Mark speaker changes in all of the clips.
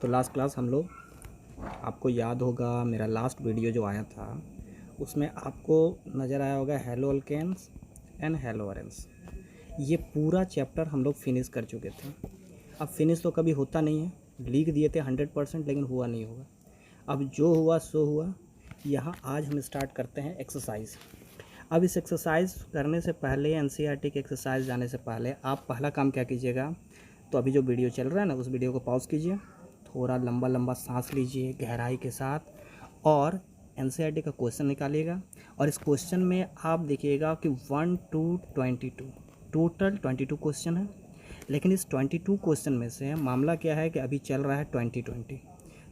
Speaker 1: तो last class हम लोग, आपको याद होगा मेरा लास्ट वीडियो जो आया था उसमें आपको नज़र आया होगा haloalkanes and haloarenes. ये पूरा चैप्टर हम लोग फिनिश कर चुके थे। अब फिनिश तो कभी होता नहीं है, लिख दिए थे 100% लेकिन हुआ नहीं होगा। अब जो हुआ सो हुआ। यहाँ आज हम स्टार्ट करते हैं एक्सरसाइज। अब इस एक्सरसाइज करने से पहले, एनसीईआरटी के एक्सरसाइज जाने से पहले आप पहला काम क्या कीजिएगा, तो अभी जो वीडियो चल रहा है ना उस वीडियो को पॉज कीजिए, थोड़ा लंबा लंबा सांस लीजिए गहराई के साथ और एनसीईआरटी का क्वेश्चन निकालिएगा। और इस क्वेश्चन में आप देखिएगा कि 1 to 22 टोटल 22 क्वेश्चन है। लेकिन इस 22 क्वेश्चन में से मामला क्या है कि अभी चल रहा है 2020,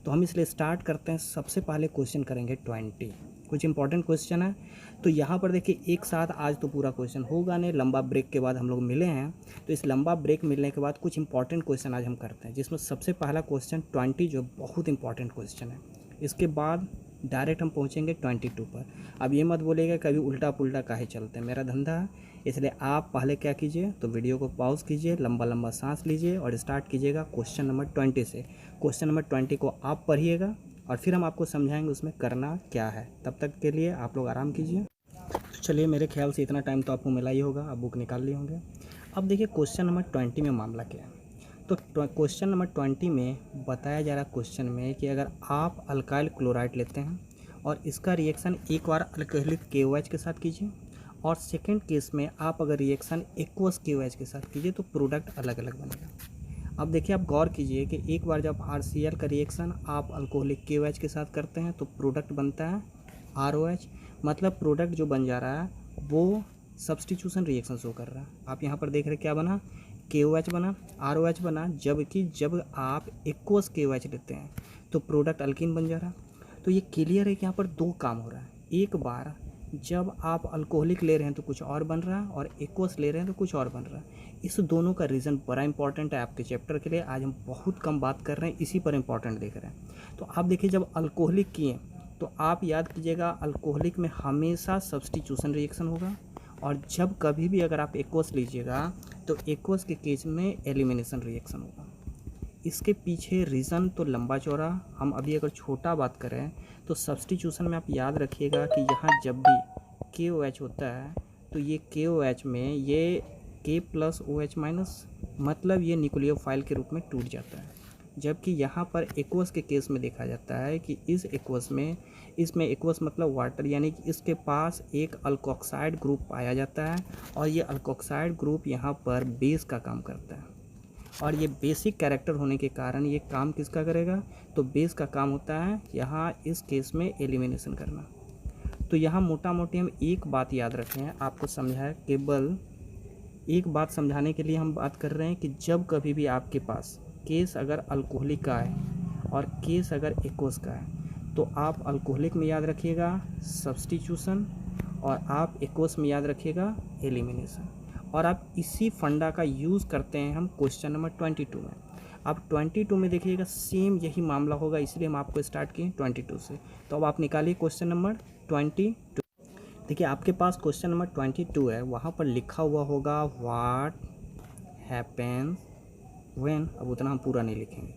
Speaker 1: तो हम इसलिए स्टार्ट करते हैं। सबसे पहले क्वेश्चन करेंगे 20, कुछ इंपॉर्टेंट क्वेश्चन है। तो यहाँ पर देखिए एक साथ आज तो पूरा क्वेश्चन होगा नहीं, लंबा ब्रेक के बाद हम लोग मिले हैं। तो इस लंबा ब्रेक मिलने के बाद कुछ इंपॉर्टेंट क्वेश्चन आज हम करते हैं, जिसमें सबसे पहला क्वेश्चन 20 जो बहुत इंपॉर्टेंट क्वेश्चन है। इसके बाद डायरेक्ट हम पहुँचेंगे 22 पर। अब ये मत बोलिएगा कभी उल्टा पुल्टा काहे चलते हैं, मेरा धंधा है। इसलिए आप पहले क्या कीजिए, तो वीडियो को पॉज कीजिए, लंबा लंबा सांस लीजिए और स्टार्ट कीजिएगा क्वेश्चन नंबर 20 से। क्वेश्चन नंबर 20 को आप पढ़िएगा और फिर हम आपको समझाएंगे उसमें करना क्या है। तब तक के लिए आप लोग आराम कीजिए। तो चलिए, मेरे ख्याल से इतना टाइम तो आपको मिला ही होगा, आप बुक निकाल लिए होंगे। अब देखिए क्वेश्चन नंबर 20 में मामला क्या है। तो क्वेश्चन नंबर 20 में बताया जा रहा है क्वेश्चन में कि अगर आप अल्काइल क्लोराइड लेते हैं और इसका रिएक्शन एक बार अल्कोहलिक KOH के साथ कीजिए और सेकेंड केस में आप अगर रिएक्शन एक्वस KOH के साथ कीजिए तो प्रोडक्ट अलग अलग बनेगा। अब देखिए आप गौर कीजिए कि एक बार जब RCl का रिएक्शन आप अल्कोहलिक KOH के साथ करते हैं तो प्रोडक्ट बनता है ROH। मतलब प्रोडक्ट जो बन जा रहा है वो सब्स्टिट्यूशन रिएक्शन शो कर रहा है। आप यहाँ पर देख रहे क्या बना, KOH बना, ROH बना। जबकि जब आप एक्वस KOH लेते हैं तो प्रोडक्ट अल्कीन बन जा रहा है। तो ये क्लियर है कि यहाँ पर दो काम हो रहा है। एक बार जब आप अल्कोहलिक ले रहे हैं तो कुछ और बन रहा है और एक्वस ले रहे हैं तो कुछ और बन रहा है। इस दोनों का रीज़न बड़ा इंपॉर्टेंट है आपके चैप्टर के लिए। आज हम बहुत कम बात कर रहे हैं, इसी पर इंपॉर्टेंट देख रहे हैं। तो आप देखिए जब अल्कोहलिक किए तो आप याद कीजिएगा अल्कोहलिक में हमेशा सब्स्टिट्यूशन रिएक्शन होगा और जब कभी भी अगर आप एक्वस लीजिएगा तो एक्वस के केस में एलिमिनेशन रिएक्शन होगा। इसके पीछे रीज़न तो लंबा चौड़ा, हम अभी अगर छोटा बात करें तो सब्स्टिट्यूशन में आप याद रखिएगा कि यहाँ जब भी KOH होता है तो ये KOH में ये K+OH- मतलब ये न्यूक्लियोफाइल के रूप में टूट जाता है। जबकि यहाँ पर एक्वस के केस में देखा जाता है कि इस एक्वस में, इसमें एक्वस मतलब वाटर, यानी कि इसके पास एक अल्कोक्साइड ग्रुप पाया जाता है और ये अल्कोक्साइड ग्रुप यहाँ पर बेस का काम करता है। और ये बेसिक कैरेक्टर होने के कारण ये काम किसका करेगा, तो बेस का काम होता है यहाँ इस केस में एलिमिनेशन करना। तो यहाँ मोटा मोटी हम एक बात याद रखें हैं, आपको समझाया, केवल एक बात समझाने के लिए हम बात कर रहे हैं कि जब कभी भी आपके पास केस अगर अल्कोहलिक का है और केस अगर एक्वस का है तो आप अल्कोहलिक में याद रखिएगा सब्स्टिट्यूशन और आप एक्वस में याद रखिएगा एलिमिनेशन। और आप इसी फंडा का यूज़ करते हैं हम क्वेश्चन नंबर 22 में। अब 22 में देखिएगा सेम यही मामला होगा, इसलिए हम आपको स्टार्ट किए 22 से। तो अब आप निकालिए क्वेश्चन नंबर 22। देखिए आपके पास क्वेश्चन नंबर 22 है, वहाँ पर लिखा हुआ होगा व्हाट हैपेंस व्हेन। अब उतना हम पूरा नहीं लिखेंगे।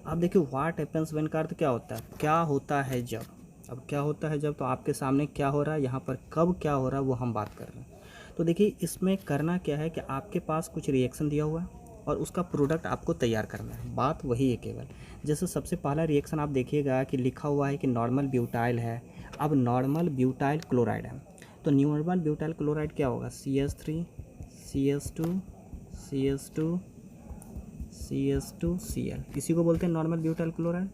Speaker 1: अब देखिए व्हाट हैपेंस व्हेन का अर्थ क्या होता है, क्या होता है जब। अब क्या होता है जब, तो आपके सामने क्या हो रहा है, यहाँ पर कब क्या हो रहा है वो हम बात कर रहे हैं। तो देखिए इसमें करना क्या है कि आपके पास कुछ रिएक्शन दिया हुआ है और उसका प्रोडक्ट आपको तैयार करना है। बात वही है केवल। जैसे सबसे पहला रिएक्शन आप देखिएगा कि लिखा हुआ है कि नॉर्मल ब्यूटाइल है। अब नॉर्मल ब्यूटाइल क्लोराइड है, तो नॉर्मल ब्यूटाइल क्लोराइड क्या होगा, CH3 CH2 CH2 CH2Cl, इसी को बोलते हैं नॉर्मल ब्यूटाइल क्लोराइड।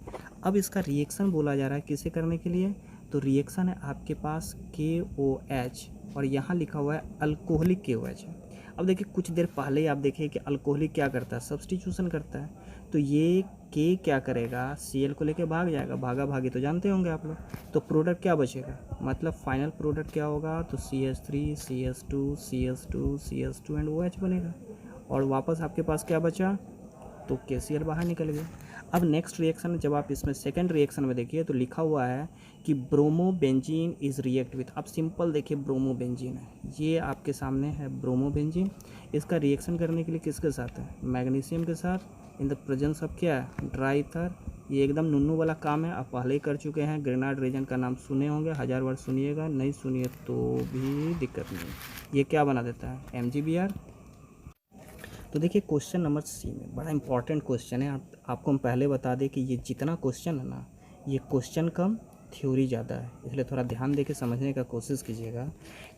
Speaker 1: अब इसका रिएक्शन बोला जा रहा है किसे करने के लिए, तो रिएक्शन है आपके पास KOH और यहाँ लिखा हुआ है अल्कोहलिक KOH है। अब देखिए कुछ देर पहले ही आप देखिए कि अल्कोहलिक क्या करता है, सब्स्टिट्यूशन करता है। तो ये K क्या करेगा, Cl को लेके भाग जाएगा, भागा भागी तो जानते होंगे आप लोग। तो प्रोडक्ट क्या बचेगा, मतलब फाइनल प्रोडक्ट क्या होगा, तो CH3 CH2 CH2 CH2 and OH बनेगा। और वापस आपके पास क्या बचा, तो KCl बाहर निकल गया। अब नेक्स्ट रिएक्शन जब आप इसमें सेकंड रिएक्शन में देखिए तो लिखा हुआ है कि ब्रोमोबेंजीन इज़ रिएक्ट विथ, अब सिंपल देखिए ब्रोमोबेंजीन है, ये आपके सामने है ब्रोमोबेंजीन। इसका रिएक्शन करने के लिए किसके साथ है, मैग्नीशियम के साथ, इन द प्रेजेंस ऑफ क्या है, ड्राई ईथर। ये एकदम नुन्नू वाला काम है, आप पहले ही कर चुके हैं। ग्रेनाड रीजन का नाम सुने होंगे, 1000 बार सुनिएगा, नहीं सुनिए तो भी दिक्कत नहीं। ये क्या बना देता है, MgBr। तो देखिए क्वेश्चन नंबर सी में बड़ा इंपॉर्टेंट क्वेश्चन है। आपको हम पहले बता दें कि ये जितना क्वेश्चन है ना, ये क्वेश्चन कम थ्योरी ज़्यादा है, इसलिए थोड़ा ध्यान देके समझने का कोशिश कीजिएगा।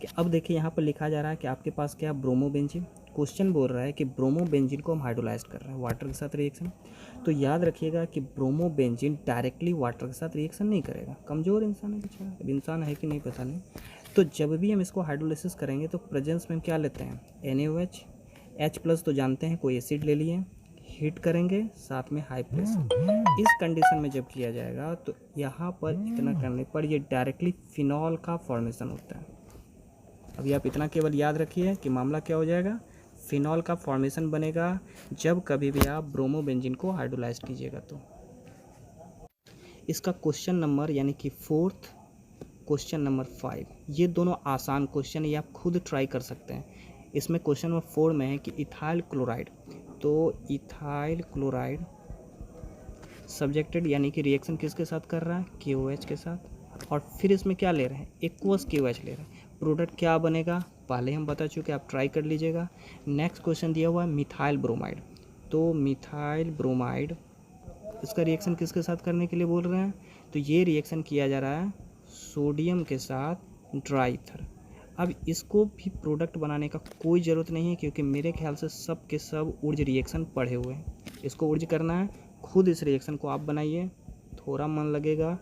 Speaker 1: कि अब देखिए यहाँ पर लिखा जा रहा है कि आपके पास क्या ब्रोमोबेंजीन, क्वेश्चन बोल रहा है कि ब्रोमोबेंजीन को हम हाइड्रोलाइज कर रहे हैं वाटर के साथ रिएक्शन। तो याद रखिएगा कि ब्रोमोबेंजीन डायरेक्टली वाटर के साथ रिएक्शन नहीं करेगा, कमज़ोर इंसान है बेचारा, अब इंसान है कि नहीं पता नहीं। तो जब भी हम इसको हाइड्रोलाइसिस करेंगे तो प्रेजेंस में हम क्या लेते हैं, NaOH, H+ तो जानते हैं, कोई एसिड ले लिए, हीट करेंगे, साथ में हाई प्रेशर। इस कंडीशन में जब किया जाएगा तो यहाँ पर इतना करने पर ये डायरेक्टली फिनॉल का फॉर्मेशन होता है। अभी आप इतना केवल याद रखिए कि मामला क्या हो जाएगा, फिनॉल का फॉर्मेशन बनेगा जब कभी भी आप ब्रोमोबेंजीन को हाइड्रोलाइज कीजिएगा। तो इसका क्वेश्चन नंबर यानी कि फोर्थ, क्वेश्चन नंबर 5, ये दोनों आसान क्वेश्चन, ये आप खुद ट्राई कर सकते हैं। इसमें क्वेश्चन नंबर 4 में है कि इथाइल क्लोराइड, तो इथाइल क्लोराइड सब्जेक्टेड यानी कि रिएक्शन किसके साथ कर रहा है, KOH के साथ, और फिर इसमें क्या ले रहे हैं, एक्वस KOH ले रहे हैं। प्रोडक्ट क्या बनेगा पहले हम बता चुके, आप ट्राई कर लीजिएगा। नेक्स्ट क्वेश्चन दिया हुआ है मिथाइल ब्रोमाइड, तो मिथाइल ब्रोमाइड इसका रिएक्शन किसके साथ करने के लिए बोल रहे हैं, तो ये रिएक्शन किया जा रहा है सोडियम के साथ ड्राई ईथर। अब इसको भी प्रोडक्ट बनाने का कोई ज़रूरत नहीं है, क्योंकि मेरे ख्याल से सब के सब ऊर्ज रिएक्शन पढ़े हुए हैं। इसको ऊर्ज करना है, खुद इस रिएक्शन को आप बनाइए, थोड़ा मन लगेगा।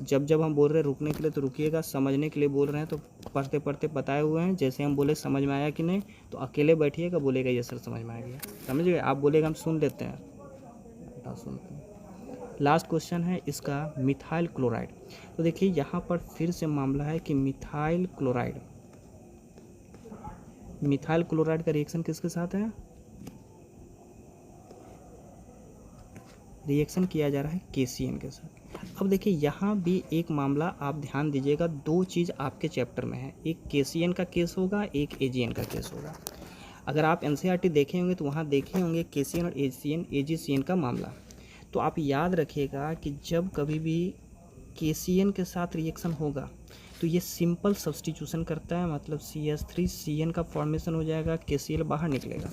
Speaker 1: जब जब हम बोल रहे हैं रुकने के लिए तो रुकिएगा, समझने के लिए बोल रहे हैं तो पढ़ते पढ़ते बताए हुए हैं। जैसे हम बोले समझ में आया कि नहीं, तो अकेले बैठिएगा, बोलेगा ये सर समझ में आ गया, समझ गए, आप बोलेगा हम सुन लेते हैं, सुनते हैं। लास्ट क्वेश्चन है इसका मिथाइल क्लोराइड। तो देखिए यहाँ पर फिर से मामला है कि मिथाइल क्लोराइड, मिथाइल क्लोराइड का रिएक्शन किसके साथ है, रिएक्शन किया जा रहा है KCN के साथ। अब देखिए यहाँ भी एक मामला आप ध्यान दीजिएगा, दो चीज़ आपके चैप्टर में है, एक KCN का केस होगा, एक AGN का केस होगा। अगर आप NCERT देखे होंगे तो वहाँ देखे होंगे KCN और AGCN का मामला। तो आप याद रखिएगा कि जब कभी भी KCN के साथ रिएक्शन होगा तो ये सिंपल सब्सटीट्यूशन करता है, मतलब CH3CN का फॉर्मेशन हो जाएगा, KCl बाहर निकलेगा।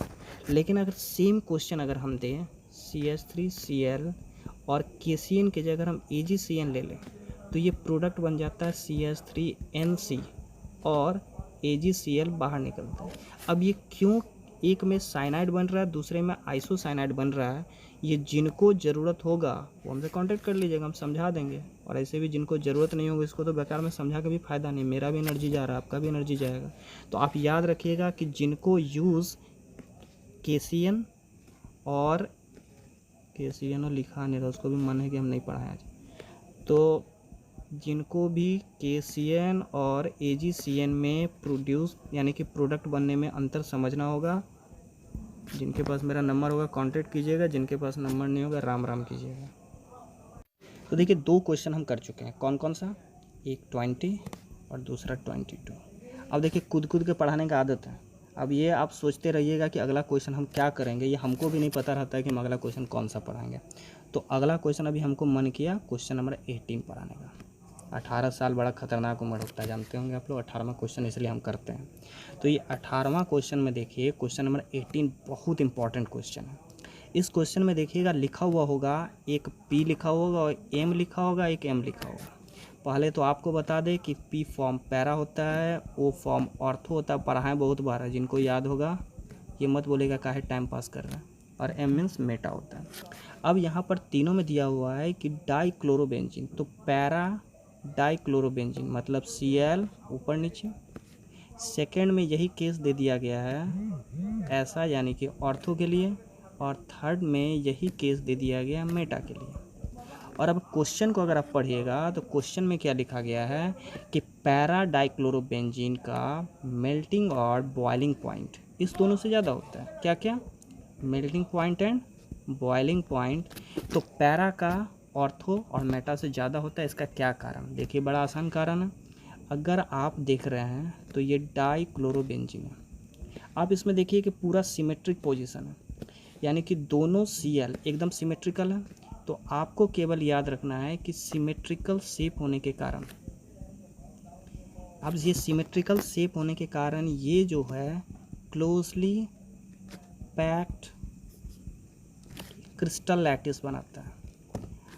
Speaker 1: लेकिन अगर सेम क्वेश्चन अगर हम दें CH3Cl और KCN के जगह हम AgCN ले लें तो ये प्रोडक्ट बन जाता है CH3NC और AgCl बाहर निकलता है। अब ये क्यों एक में साइनाइड बन रहा है, दूसरे में आइसोसाइनाइड बन रहा है, ये जिनको ज़रूरत होगा वो हमसे कांटेक्ट कर लीजिएगा, हम समझा देंगे। और ऐसे भी जिनको ज़रूरत नहीं होगी इसको तो बेकार में समझा के भी फ़ायदा नहीं, मेरा भी एनर्जी जा रहा है, आपका भी एनर्जी जाएगा। तो आप याद रखिएगा कि जिनको यूज़ KCN और लिखा नहीं रहा, उसको भी मन है कि हम नहीं पढ़ाएं आज, तो जिनको भी KCN और AgCN में प्रोड्यूस यानी कि प्रोडक्ट बनने में अंतर समझना होगा, जिनके पास मेरा नंबर होगा कांटेक्ट कीजिएगा, जिनके पास नंबर नहीं होगा राम राम कीजिएगा। तो देखिए दो क्वेश्चन हम कर चुके हैं, कौन कौन सा, एक 20 और दूसरा 22। अब देखिए कूद कूद के पढ़ाने का आदत है। अब ये आप सोचते रहिएगा कि अगला क्वेश्चन हम क्या करेंगे, ये हमको भी नहीं पता रहता है कि हम अगला क्वेश्चन कौन सा पढ़ाएंगे। तो अगला क्वेश्चन अभी हमको मन किया क्वेश्चन नंबर 18 पढ़ाने का। 18 साल बड़ा खतरनाक उम्र होता है, जानते होंगे आप लोग, 18वां क्वेश्चन इसलिए हम करते हैं। तो ये 18वां क्वेश्चन में देखिए क्वेश्चन नंबर 18 बहुत इंपॉर्टेंट क्वेश्चन है। इस क्वेश्चन में देखिएगा लिखा हुआ होगा, एक P लिखा होगा और M लिखा होगा, एक M लिखा होगा। पहले तो आपको बता दें कि P फॉर्म पैरा होता है, O फॉर्म ऑर्थो होता है, पढ़ाएं बहुत बार है, जिनको याद होगा ये मत बोलेगा काहे टाइम पास कर रहा है, और M मीन्स मेटा होता है। अब यहाँ पर तीनों में दिया हुआ है कि डाइक्लोरोबेंजीन, तो पैरा डाइक्लोरोबेंजीन मतलब Cl ऊपर नीचे। सेकेंड में यही केस दे दिया गया है ऐसा, यानी कि ऑर्थो के लिए, और थर्ड में यही केस दे दिया गया मेटा के लिए। और अब क्वेश्चन को अगर आप पढ़िएगा तो क्वेश्चन में क्या लिखा गया है कि पैरा डाइक्लोरोबेंजीन का मेल्टिंग और बॉइलिंग पॉइंट इस दोनों से ज़्यादा होता है। क्या क्या, melting point and boiling point, तो पैरा का ऑर्थो और मेटा से ज़्यादा होता है। इसका क्या कारण? देखिए बड़ा आसान कारण है। अगर आप देख रहे हैं तो ये डाइक्लोरोबेंजीन है। आप इसमें देखिए कि पूरा सिमेट्रिक पोजीशन है, यानी कि दोनों Cl एकदम सिमेट्रिकल है। तो आपको केवल याद रखना है कि सिमेट्रिकल शेप होने के कारण, अब ये सिमेट्रिकल शेप होने के कारण ये जो है क्लोजली पैक्ड क्रिस्टल लैटिस बनाता है।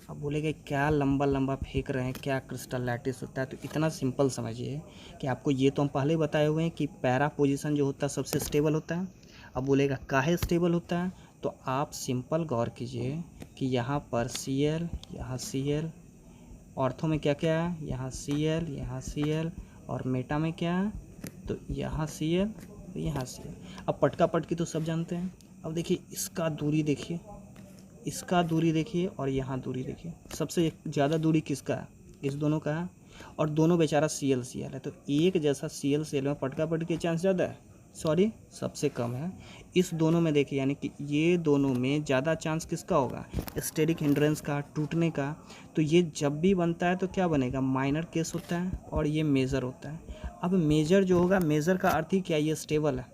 Speaker 1: अब बोलेगा क्या लंबा लंबा फेंक रहे हैं, क्या क्रिस्टल लैटिस होता है? तो इतना सिंपल समझिए कि आपको ये तो हम पहले ही बताए हुए हैं कि पैरा पोजीशन जो होता है सबसे स्टेबल होता है। अब बोलेगा काहे स्टेबल होता है, तो आप सिंपल गौर कीजिए कि यहाँ पर Cl, यहाँ Cl, ऑर्थो में क्या क्या है, यहाँ Cl, यहाँ Cl, और मेटा में क्या है, तो यहाँ Cl, तो यहाँ Cl। अब पटका पटकी तो सब जानते हैं। अब देखिए इसका दूरी देखिए, इसका दूरी देखिए और यहाँ दूरी देखिए, सबसे ज़्यादा दूरी किसका है? इस दोनों का है, और दोनों बेचारा Cl Cl है। तो एक जैसा Cl Cl में पटका पटकी के चांस ज़्यादा है, सॉरी सबसे कम है। इस दोनों में देखिए, यानी कि ये दोनों में ज़्यादा चांस किसका होगा? स्टेरिक हिंड्रेंस का, टूटने का। तो ये जब भी बनता है तो क्या बनेगा? माइनर केस होता है और ये मेजर होता है। अब मेजर जो होगा, मेजर का अर्थ ही क्या? ये स्टेबल है।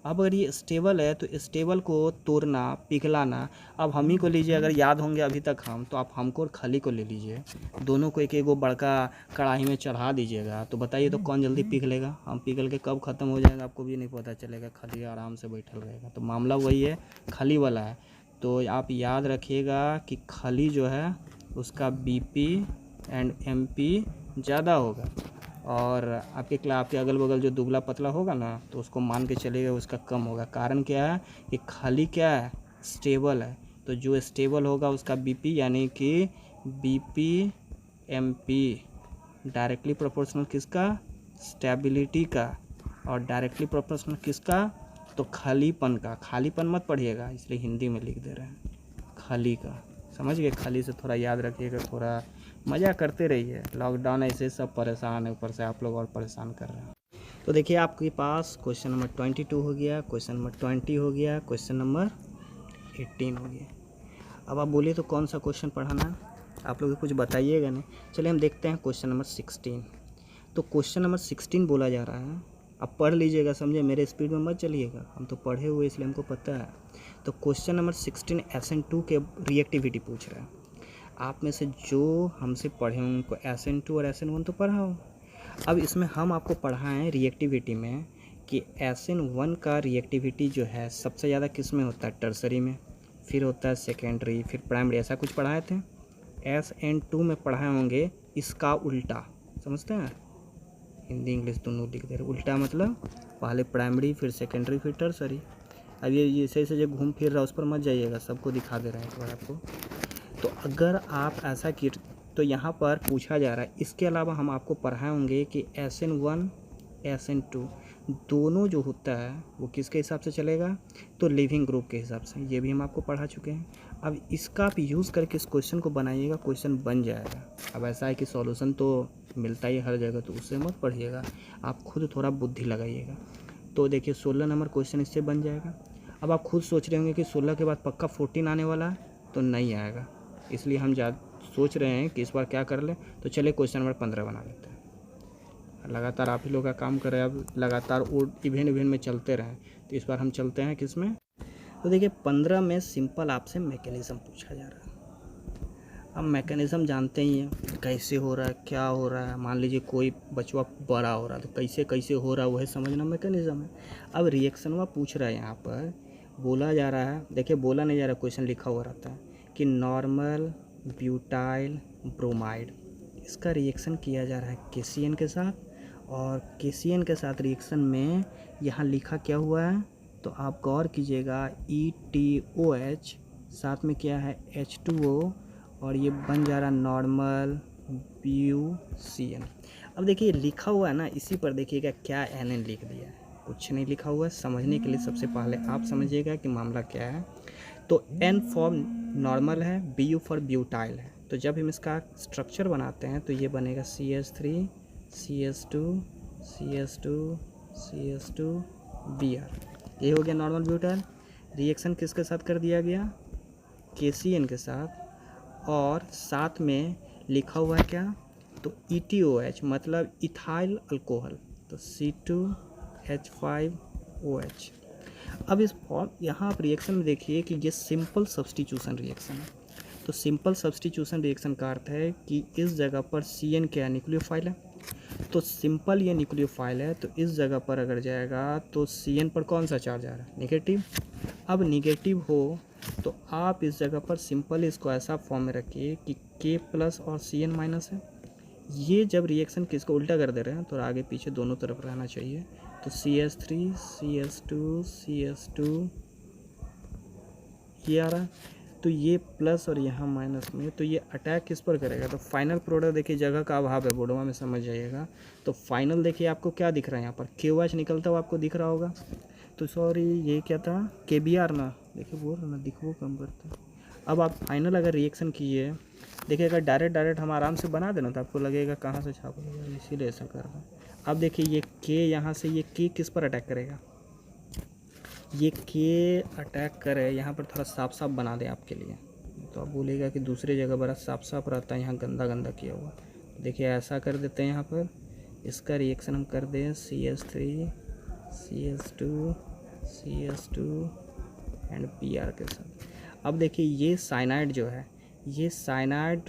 Speaker 1: अब अगर ये स्टेबल है तो स्टेबल को तोड़ना, पिघलाना, अब हम ही को लीजिए, अगर याद होंगे अभी तक हम, तो आप हमको और खली को ले लीजिए, दोनों को एक एक वो बड़का कढ़ाई में चढ़ा दीजिएगा, तो बताइए तो कौन जल्दी पिघलेगा? हम पिघल के कब ख़त्म हो जाएगा आपको भी नहीं पता चलेगा, खली आराम से बैठल रहेगा। तो मामला वही है, खली वाला है। तो आप याद रखिएगा कि खली जो है उसका BP एंड MP ज़्यादा होगा, और आपके अगल बगल जो दुबला पतला होगा ना, तो उसको मान के चलिएगा उसका कम होगा। कारण क्या है कि खाली क्या है? स्टेबल है। तो जो स्टेबल होगा उसका BP यानी कि BP MP डायरेक्टली प्रोपोर्शनल किसका? स्टेबिलिटी का। और डायरेक्टली प्रोपोर्शनल किसका? तो खालीपन का। खालीपन मत पढ़िएगा, इसलिए हिंदी में लिख दे रहे हैं, खाली का। समझ गए? खाली से थोड़ा याद रखिएगा, थोड़ा मज़ा करते रहिए। लॉकडाउन ऐसे सब परेशान है, ऊपर से आप लोग और परेशान कर रहे हैं। तो देखिए आपके पास क्वेश्चन नंबर 22 हो गया, क्वेश्चन नंबर 20 हो गया, क्वेश्चन नंबर 18 हो गया। अब आप बोलिए तो कौन सा क्वेश्चन पढ़ाना है? आप लोग कुछ बताइएगा नहीं। चलिए हम देखते हैं क्वेश्चन नंबर 16। तो क्वेश्चन नंबर 16 बोला जा रहा है, आप पढ़ लीजिएगा, समझे? मेरे स्पीड में मत चलिएगा, हम तो पढ़े हुए इसलिए हमको पता है। तो क्वेश्चन नंबर 16 SN2 के रिएक्टिविटी पूछ रहा है। आप में से जो हमसे पढ़े हों उनको SN2 और SN1 तो पढ़ा हो। अब इसमें हम आपको पढ़ाएं रिएक्टिविटी में कि SN1 का रिएक्टिविटी जो है सबसे ज़्यादा किस में होता है? टर्सरी में, फिर होता है सेकेंडरी, फिर प्राइमरी, ऐसा कुछ पढ़ाए थे। SN2 में पढ़ाए होंगे इसका उल्टा, समझते हैं? हिंदी इंग्लिश दोनों लिख दे रहे। उल्टा मतलब पहले प्राइमरी, फिर सेकेंडरी, फिर टर्सरी। अब ये सही से जो घूम फिर रहा है उस पर मत जाइएगा, सबको दिखा दे रहे हैं एक बार आपको। तो अगर आप ऐसा किए तो यहाँ पर पूछा जा रहा है। इसके अलावा हम आपको पढ़ाए होंगे कि SN1 SN2 दोनों जो होता है वो किसके हिसाब से चलेगा? तो लिविंग ग्रुप के हिसाब से। ये भी हम आपको पढ़ा चुके हैं। अब इसका आप यूज़ करके इस क्वेश्चन को बनाइएगा, क्वेश्चन बन जाएगा। अब ऐसा है कि सॉल्यूशन तो मिलता ही हर जगह, तो उससे मत पढ़िएगा, आप खुद थोड़ा बुद्धि लगाइएगा। तो देखिए 16 नंबर क्वेश्चन इससे बन जाएगा। अब आप खुद सोच रहे होंगे कि 16 के बाद पक्का 14 आने वाला है, तो नहीं आएगा। इसलिए हम सोच रहे हैं कि इस बार क्या कर लें। तो चलिए क्वेश्चन नंबर 15 बना लेते हैं। लगातार आप ही लोग का काम कर रहे हैं, अब लगातार इवेंट में चलते रहें। तो इस बार हम चलते हैं किस में? तो देखिए 15 में सिंपल आपसे मैकेनिज़्म पूछा जा रहा है। अब मैकेनिज़्म जानते ही हैं कैसे हो रहा है, क्या हो रहा है। मान लीजिए कोई बचवा बड़ा हो रहा है, तो कैसे कैसे हो रहा है वही समझना मैकेनिज़्म है। अब रिएक्शन में पूछ रहा है, यहाँ पर बोला जा रहा है, देखिए बोला नहीं जा रहा, क्वेश्चन लिखा हुआ रहता है कि नॉर्मल ब्यूटाइल ब्रोमाइड, इसका रिएक्शन किया जा रहा है KCN के साथ। और KCN के साथ रिएक्शन में यहाँ लिखा क्या हुआ है, तो आप गौर कीजिएगा ETOH, साथ में क्या है H2O, और ये बन जा रहा नॉर्मल BuCN। अब देखिए लिखा हुआ है ना, इसी पर देखिएगा क्या NN लिख दिया है, कुछ नहीं लिखा हुआ है। समझने के लिए सबसे पहले आप समझिएगा कि मामला क्या है। तो N फॉर नॉर्मल है, Bu फॉर ब्यूटाइल है। तो जब हम इसका स्ट्रक्चर बनाते हैं तो ये बनेगा CH3 CH2 CH2 CH2 Br। ये हो गया नॉर्मल ब्यूटाइल। रिएक्शन किसके साथ कर दिया गया, KCN के साथ, और साथ में लिखा हुआ है क्या, तो ETOH मतलब इथाइल अल्कोहल, तो C2H5OH। अब इस यहाँ आप रिएक्शन में देखिए कि ये सिंपल सब्स्टिट्यूशन रिएक्शन है। तो सिंपल सब्स्टिट्यूशन रिएक्शन का अर्थ है कि इस जगह पर CN क्या न्यूक्लियोफाइल है, तो सिंपल ये न्यूक्लियोफाइल है, तो इस जगह पर अगर जाएगा तो CN पर कौन सा चार्ज आ रहा है, नेगेटिव। अब निगेटिव हो तो आप इस जगह पर सिंपल इसको ऐसा फॉर्म में रखिए कि K प्लस और CN माइनस है। ये जब रिएक्शन किसको उल्टा कर दे रहे हैं तो आगे पीछे दोनों तरफ रहना चाहिए, तो CH3 CH2 CH2 ये आ रहा है, तो ये प्लस और यहाँ माइनस में, तो ये अटैक किस पर करेगा, तो फाइनल प्रोडक्ट देखिए, जगह का अभाव है बोर्डवा में, समझ जाइएगा। तो फाइनल देखिए आपको क्या दिख रहा है, यहाँ पर KOH निकलता हुआ आपको दिख रहा होगा, तो सॉरी ये क्या था, KBr ना, देखिए बोल रहा ना दिखो कम करता। अब आप फाइनल अगर रिएक्शन कीजिए, देखिए अगर डायरेक्ट हम आराम से बना देना तो आपको लगेगा कहाँ से छाप लगेगा, इसीलिए ऐसा कर रहा है। अब देखिए ये K यहाँ से, ये K किस पर अटैक करेगा, ये K अटैक करे, यहाँ पर थोड़ा साफ साफ बना दे आपके लिए, तो आप बोलेगा कि दूसरे जगह बड़ा साफ साफ रहता है, यहाँ गंदा गंदा किया हुआ। देखिए ऐसा कर देते हैं, यहाँ पर इसका रिएक्शन हम कर दें CH3 CH2 CH2 and Br के साथ। अब देखिए ये साइनाइड जो है, ये साइनाइड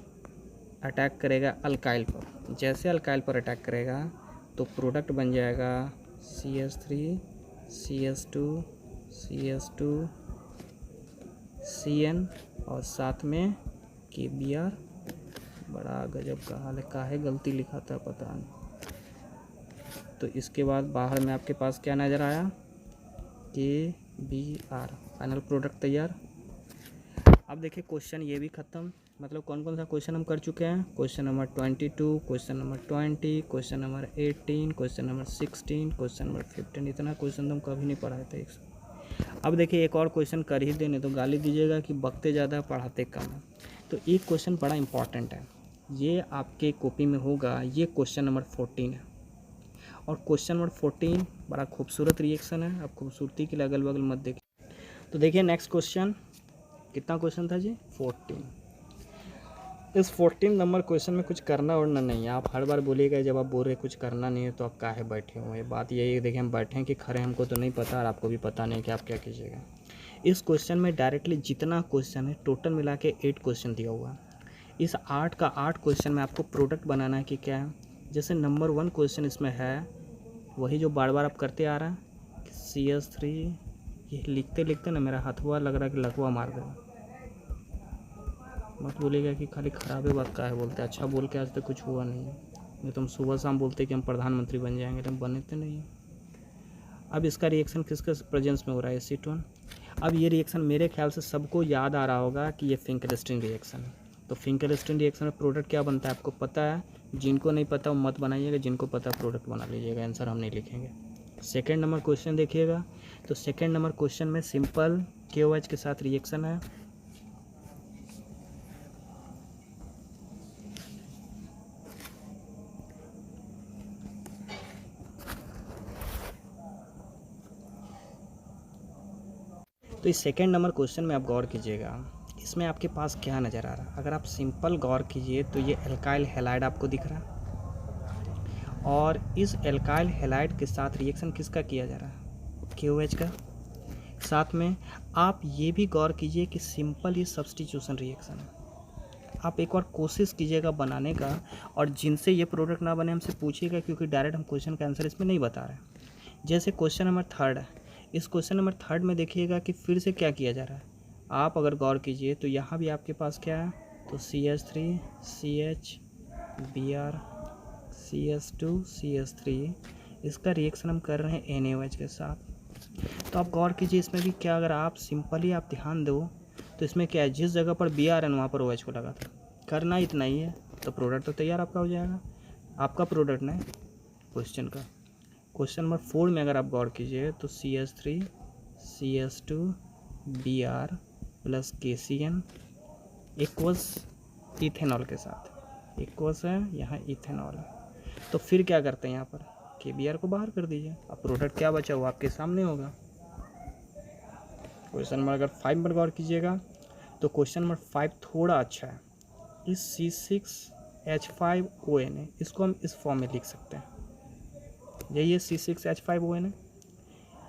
Speaker 1: अटैक करेगा अल्काइल पर, जैसे अल्काइल पर अटैक करेगा तो प्रोडक्ट बन जाएगा CH3 CH2 CH2 CN और साथ में KBr। बड़ा गजब का हाल है, काहे गलती लिखा था पता नहीं। तो इसके बाद बाहर में आपके पास क्या नज़र आया, KBr, फाइनल प्रोडक्ट तैयार। अब देखिए क्वेश्चन ये भी ख़त्म, मतलब कौन कौन सा क्वेश्चन हम कर चुके हैं, question number 22, question number 20, question number 18, question number 16, question number 15। इतना क्वेश्चन तो हम कभी नहीं पढ़ाए थे। अब देखिए एक और क्वेश्चन कर ही देने तो गाली दीजिएगा कि बकते ज़्यादा पढ़ाते कम है। तो एक क्वेश्चन बड़ा इंपॉर्टेंट है, ये आपके कॉपी में होगा, ये क्वेश्चन नंबर 14 है। और क्वेश्चन नंबर 14 बड़ा खूबसूरत रिएक्शन है, आप खूबसूरती के लिए अगल बगल मत देखिए। तो देखिए नेक्स्ट क्वेश्चन, कितना क्वेश्चन था जी, 14। इस 14 नंबर क्वेश्चन में कुछ करना उड़ना नहीं है। आप हर बार बोलिएगा जब आप बोल रहे कुछ करना नहीं है तो आप काहे बैठे हुए हैं। बात यही है, देखिए हम बैठे हैं कि खड़े, हमको तो नहीं पता और आपको भी पता नहीं कि आप क्या कीजिएगा। इस क्वेश्चन में डायरेक्टली जितना क्वेश्चन है टोटल मिला के 8 क्वेश्चन दिया हुआ है। इस 8 का 8 क्वेश्चन में आपको प्रोडक्ट बनाना है कि क्या है। जैसे नंबर 1 क्वेश्चन इसमें है वही जो बार बार आप करते आ रहा है, CH3, ये लिखते लिखते ना मेरा हथुआ लग रहा है कि लकवा मार देगा। मत बोलेगा कि खाली ख़राबे बात का है बोलते, अच्छा बोल के आज तक कुछ हुआ नहीं है। नहीं तो हम सुबह शाम बोलते कि हम प्रधानमंत्री बन जाएंगे, तो हम बने तो नहीं हैं। अब इसका रिएक्शन किसके प्रेजेंस में हो रहा है, एसीटोन। अब ये रिएक्शन मेरे ख्याल से सबको याद आ रहा होगा कि ये फिंकेलस्टीन रिएक्शन है। तो फिंकेलस्टीन रिएक्शन में प्रोडक्ट क्या बनता है आपको पता है, जिनको नहीं पता वो मत बनाइएगा, जिनको पता प्रोडक्ट बना लीजिएगा, आंसर हम नहीं लिखेंगे। सेकेंड नंबर क्वेश्चन देखिएगा, तो सेकेंड नंबर क्वेश्चन में सिंपल KOH के साथ रिएक्शन है। तो इस सेकेंड नंबर क्वेश्चन में आप गौर कीजिएगा, इसमें आपके पास क्या नज़र आ रहा है। अगर आप सिंपल गौर कीजिए तो ये एल्काइल हैलाइड आपको दिख रहा है, और इस एल्काइल हैलाइड के साथ रिएक्शन किसका किया जा रहा है, KOH का। साथ में आप ये भी गौर कीजिए कि सिंपल ये सब्स्टिट्यूशन रिएक्शन है। आप एक बार कोशिश कीजिएगा बनाने का, और जिनसे ये प्रोडक्ट ना बने हमसे पूछिएगा, क्योंकि डायरेक्ट हम क्वेश्चन का आंसर इसमें नहीं बता रहे हैं। जैसे क्वेश्चन नंबर 3 है, इस क्वेश्चन नंबर 3 में देखिएगा कि फिर से क्या किया जा रहा है। आप अगर गौर कीजिए तो यहाँ भी आपके पास क्या है, तो CH3 CH Br CH2 CH3, इसका रिएक्शन हम कर रहे हैं NaOH के साथ। तो आप गौर कीजिए इसमें भी क्या, अगर आप सिंपली आप ध्यान दो तो इसमें क्या है, जिस जगह पर Br है वहाँ पर OH को लगा था, करना इतना ही है, तो प्रोडक्ट तो तैयार आपका हो जाएगा। आपका प्रोडक्ट नहीं क्वेश्चन का। क्वेश्चन नंबर 4 में अगर आप गौर कीजिए तो CH3 CH2 Br plus KCN equals ethanol के साथ, इक्वल्स है यहाँ इथेनॉल है। तो फिर क्या करते हैं, यहाँ पर KBr को बाहर कर दीजिए। अब प्रोडक्ट क्या बचा वो आपके सामने होगा। क्वेश्चन नंबर अगर 5 पर गौर कीजिएगा तो क्वेश्चन नंबर 5 थोड़ा अच्छा है। इस C6H5ON है, इसको हम इस फॉर्म में लिख सकते हैं। यही है C6H5ON है,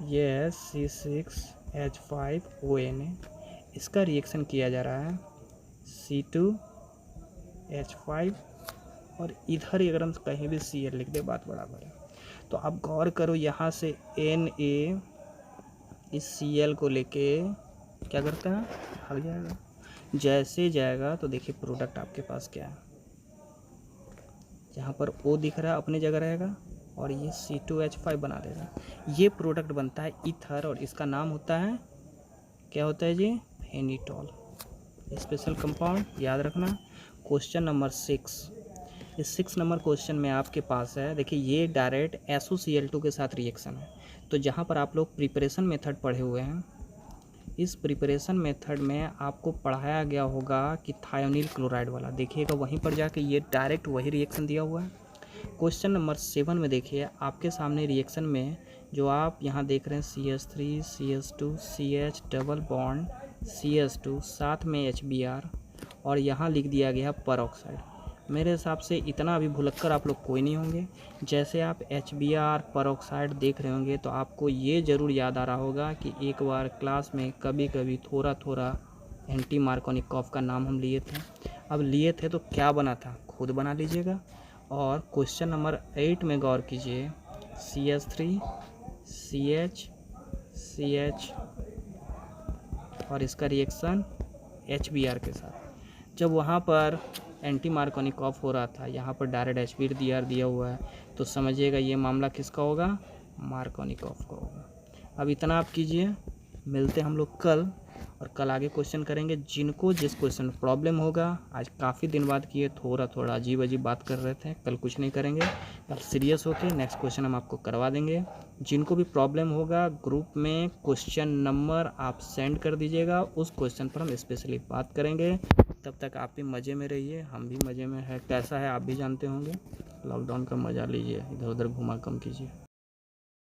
Speaker 1: ये C6H5ON है। इसका रिएक्शन किया जा रहा है C2H5 और इधर अगर हम कहीं भी Cl लिख दे बात बराबर है। तो आप गौर करो यहाँ से Na इस Cl को लेके क्या करता है, भाग जाएगा। जैसे जाएगा तो देखिए प्रोडक्ट आपके पास क्या है, यहाँ पर O दिख रहा है अपनी जगह रहेगा और ये C2H5 बना देगा। ये प्रोडक्ट बनता है ईथर और इसका नाम होता है, क्या होता है जी, फेनिटॉल, स्पेशल कंपाउंड। याद रखना। क्वेश्चन नंबर 6, इस 6 नंबर क्वेश्चन में आपके पास है, देखिए ये डायरेक्ट SOCl2 के साथ रिएक्शन है। तो जहाँ पर आप लोग प्रिपरेशन मेथड पढ़े हुए हैं, इस प्रिपरेशन मेथड में आपको पढ़ाया गया होगा कि थायोनील क्लोराइड वाला, देखिएगा वहीं पर जाके ये डायरेक्ट वही रिएक्शन दिया हुआ है। क्वेश्चन नंबर 7 में देखिए आपके सामने रिएक्शन में जो आप यहाँ देख रहे हैं CH3 CH2 CH double bond CH2 साथ में HBr और यहाँ लिख दिया गया परऑक्साइड। मेरे हिसाब से इतना अभी भुलक्कर आप लोग कोई नहीं होंगे। जैसे आप HBr परऑक्साइड देख रहे होंगे तो आपको ये ज़रूर याद आ रहा होगा कि एक बार क्लास में कभी कभी थोड़ा थोड़ा एंटी मार्कोनिकॉफ का नाम हम लिए थे। अब लिए थे तो क्या बना था, खुद बना लीजिएगा। और क्वेश्चन नंबर 8 में गौर कीजिए, CH3 CH और इसका रिएक्शन HBr के साथ। जब वहाँ पर एंटी मार्कोनिकॉफ हो रहा था, यहाँ पर डायरेक्ट HBr दिया हुआ है, तो समझिएगा ये मामला किसका होगा, मार्कोनिकॉफ का होगा। अब इतना आप कीजिए, मिलते हम लोग कल और कल आगे क्वेश्चन करेंगे। जिनको जिस क्वेश्चन में प्रॉब्लम होगा, आज काफ़ी दिन बाद किए, थोड़ा थोड़ा अजीब अजीब बात कर रहे थे, कल कुछ नहीं करेंगे, कल सीरियस होके नेक्स्ट क्वेश्चन हम आपको करवा देंगे। जिनको भी प्रॉब्लम होगा ग्रुप में क्वेश्चन नंबर आप सेंड कर दीजिएगा, उस क्वेश्चन पर हम स्पेशली बात करेंगे। तब तक आप भी मज़े में रहिए, हम भी मज़े में है। कैसा है आप भी जानते होंगे, लॉकडाउन का मज़ा लीजिए, इधर उधर घुमा कम कीजिए।